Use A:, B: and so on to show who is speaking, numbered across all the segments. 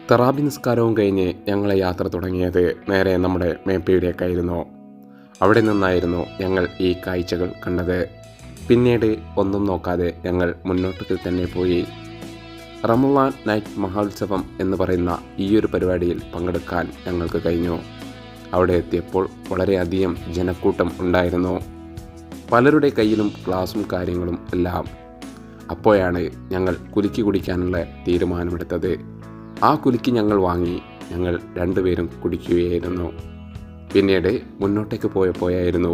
A: തറാബി നിസ്കാരവും കഴിഞ്ഞ് ഞങ്ങളെ യാത്ര തുടങ്ങിയത് നേരെ നമ്മുടെ മേപ്പയിലേക്കായിരുന്നു. അവിടെ നിന്നായിരുന്നു ഞങ്ങൾ ഈ കാഴ്ചകൾ കണ്ടത്. പിന്നീട് ഒന്നും നോക്കാതെ ഞങ്ങൾ മുന്നോട്ടേക്ക് തന്നെ പോയി. റമളാൻ നൈറ്റ് മഹോത്സവം എന്ന് പറയുന്ന ഈയൊരു പരിപാടിയിൽ പങ്കെടുക്കാൻ ഞങ്ങൾക്ക് കഴിഞ്ഞു. അവിടെ എത്തിയപ്പോൾ വളരെയധികം ജനക്കൂട്ടം ഉണ്ടായിരുന്നു. പലരുടെ കയ്യിലും ഗ്ലാസും കാര്യങ്ങളും എല്ലാം. അപ്പോഴാണ് ഞങ്ങൾ കുലുക്കി കുടിക്കാനുള്ള തീരുമാനമെടുത്തത്. ആ കുലുക്കി ഞങ്ങൾ വാങ്ങി ഞങ്ങൾ രണ്ടുപേരും കുടിക്കുകയായിരുന്നു. പിന്നീട് മുന്നോട്ടേക്ക് പോയപ്പോഴായിരുന്നു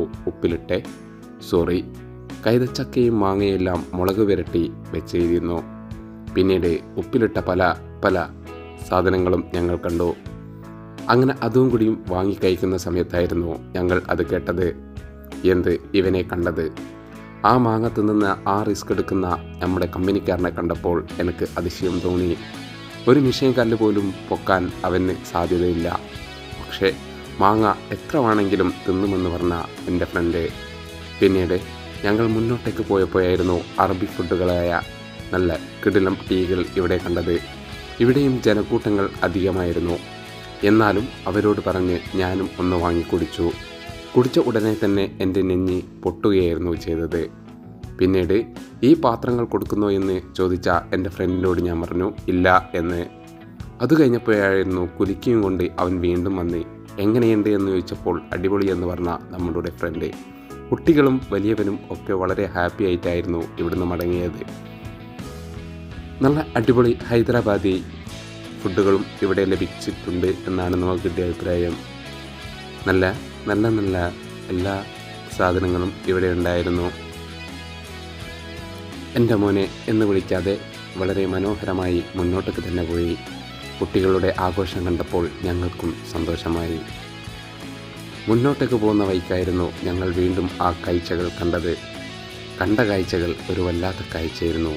A: കൈതച്ചക്കയും മാങ്ങയെല്ലാം മുളക് വിരട്ടി വെച്ചിരുന്നു. പിന്നീട് ഉപ്പിലിട്ട പല സാധനങ്ങളും ഞങ്ങൾ കണ്ടു. അങ്ങനെ അതും കൂടിയും വാങ്ങി കഴിക്കുന്ന സമയത്തായിരുന്നു ഞങ്ങൾ അത് കേട്ടത്. ഇവനെ കണ്ടത്. ആ മാങ്ങ തിന്നുന്ന ആ റിസ്ക് എടുക്കുന്ന നമ്മുടെ കമ്പനിക്കാരനെ കണ്ടപ്പോൾ എനിക്ക് അതിശയം തോന്നി. ഒരു മിഷീൻ കല്ല് പോലും പൊക്കാൻ അവന് സാധ്യതയില്ല. പക്ഷേ മാങ്ങ എത്ര വേണമെങ്കിലും തിന്നുമെന്ന് പറഞ്ഞ എൻ്റെ ഫ്രണ്ട്. പിന്നീട് ഞങ്ങൾ മുന്നോട്ടേക്ക് പോയപ്പോഴായിരുന്നു അറബി ഫുഡുകളായ നല്ല കിടിലം ടീകൾ ഇവിടെ കണ്ടത്. ഇവിടെയും ജനക്കൂട്ടങ്ങൾ അധികമായിരുന്നു. എന്നാലും അവരോട് പറഞ്ഞ് ഞാനും ഒന്ന് വാങ്ങി കുടിച്ചു. കുടിച്ച ഉടനെ തന്നെ എൻ്റെ നെഞ്ഞി പൊട്ടുകയായിരുന്നു ചെയ്തത്. പിന്നീട് ഈ പാത്രങ്ങൾ കൊടുക്കുന്നോ എന്ന് ചോദിച്ച എൻ്റെ ഫ്രണ്ടിനോട് ഞാൻ പറഞ്ഞു ഇല്ല എന്ന്. അത് കഴിഞ്ഞപ്പോഴായിരുന്നു കുലുക്കിയും കൊണ്ട് അവൻ വീണ്ടും വന്ന് എങ്ങനെയുണ്ട് എന്ന് ചോദിച്ചപ്പോൾ അടിപൊളി എന്ന് പറഞ്ഞ നമ്മളുടെ ഫ്രണ്ട്. കുട്ടികളും വലിയവനും ഒക്കെ വളരെ ഹാപ്പി ആയിട്ടായിരുന്നു ഇവിടുന്ന് മടങ്ങിയത്. നല്ല അടിപൊളി ഹൈദരാബാദി ഫുഡുകളും ഇവിടെ ലഭിച്ചിട്ടുണ്ട് എന്നാണ് നമുക്ക് കിട്ടിയ അഭിപ്രായം. നല്ല നല്ല നല്ല എല്ലാ സാധനങ്ങളും ഇവിടെ ഉണ്ടായിരുന്നു. എൻ്റെ മോനെ എന്ന് വിളിക്കാതെ വളരെ മനോഹരമായി മുന്നോട്ടേക്ക് തന്നെ പോയി. കുട്ടികളുടെ ആഘോഷം കണ്ടപ്പോൾ ഞങ്ങൾക്കും സന്തോഷമായി. മുന്നോട്ടേക്ക് പോകുന്ന വഴിക്കായിരുന്നു ഞങ്ങൾ വീണ്ടും ആ കാഴ്ചകൾ കണ്ടത്. കണ്ട കാഴ്ചകൾ ഒരു വല്ലാത്ത കാഴ്ചയായിരുന്നു.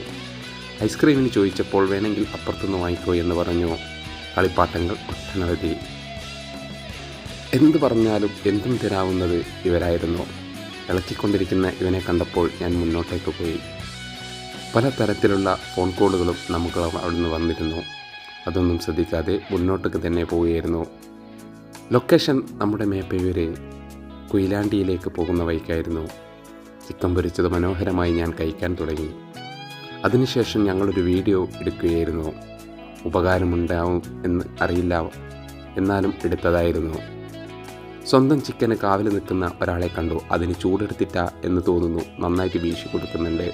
A: ഐസ്ക്രീമിന് ചോദിച്ചപ്പോൾ വേണമെങ്കിൽ അപ്പുറത്തുനിന്ന് വാങ്ങിക്കോ എന്ന് പറഞ്ഞു. കളിപ്പാട്ടങ്ങൾ ഒട്ടനവധി. എന്ത് പറഞ്ഞാലും എന്തും തരാവുന്നത് ഇവരായിരുന്നു. ഇളക്കിക്കൊണ്ടിരിക്കുന്ന ഇവനെ കണ്ടപ്പോൾ ഞാൻ മുന്നോട്ടേക്ക് പോയി. പല തരത്തിലുള്ള ഫോൺ കോളുകളും നമുക്ക് അവിടുന്ന് വന്നിരുന്നു. അതൊന്നും ശ്രദ്ധിക്കാതെ മുന്നോട്ടേക്ക് തന്നെ പോവുകയായിരുന്നു. ലൊക്കേഷൻ നമ്മുടെ മേപ്പയൂര് കൊയിലാണ്ടിയിലേക്ക് പോകുന്ന വഴിക്കായിരുന്നു. ചിക്കൻ പൊരിച്ചത് മനോഹരമായി ഞാൻ കഴിക്കാൻ തുടങ്ങി. അതിനുശേഷം ഞങ്ങളൊരു വീഡിയോ എടുക്കുകയായിരുന്നു. ഉപകാരമുണ്ടാവും എന്ന് അറിയില്ല, എന്നാലും എടുത്തതായിരുന്നു. സ്വന്തം ചിക്കന് കാവൽ നിൽക്കുന്ന ഒരാളെ കണ്ടു. അതിന് ചൂടെടുത്തിട്ട എന്ന് തോന്നുന്നു. നന്നായിട്ട് വീശി കൊടുക്കുന്നുണ്ട്.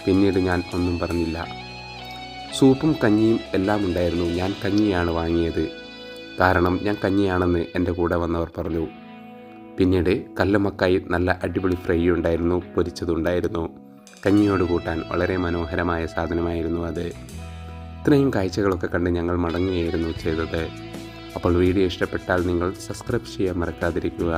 A: പിന്നീട് ഞാൻ ഒന്നും പറഞ്ഞില്ല. സൂപ്പും കഞ്ഞിയും എല്ലാം ഉണ്ടായിരുന്നു. ഞാൻ കഞ്ഞിയാണ് വാങ്ങിയത്. കാരണം ഞാൻ കഞ്ഞിയാണെന്ന് എൻ്റെ കൂടെ വന്നവർ പറഞ്ഞു. പിന്നീട് കല്ലുമക്കായി നല്ല അടിപൊളി ഫ്രൈ ഉണ്ടായിരുന്നു, പൊരിച്ചതുണ്ടായിരുന്നു. കഞ്ഞിയോട് കൂട്ടാൻ വളരെ മനോഹരമായ സാധനമായിരുന്നു അത്. ഇത്രയും കാഴ്ചകളൊക്കെ കണ്ട് ഞങ്ങൾ മടങ്ങുകയായിരുന്നു ചെയ്തത്. അപ്പോൾ വീഡിയോ ഇഷ്ടപ്പെട്ടാൽ നിങ്ങൾ സബ്സ്ക്രൈബ് ചെയ്യാൻ മറക്കാതിരിക്കുക.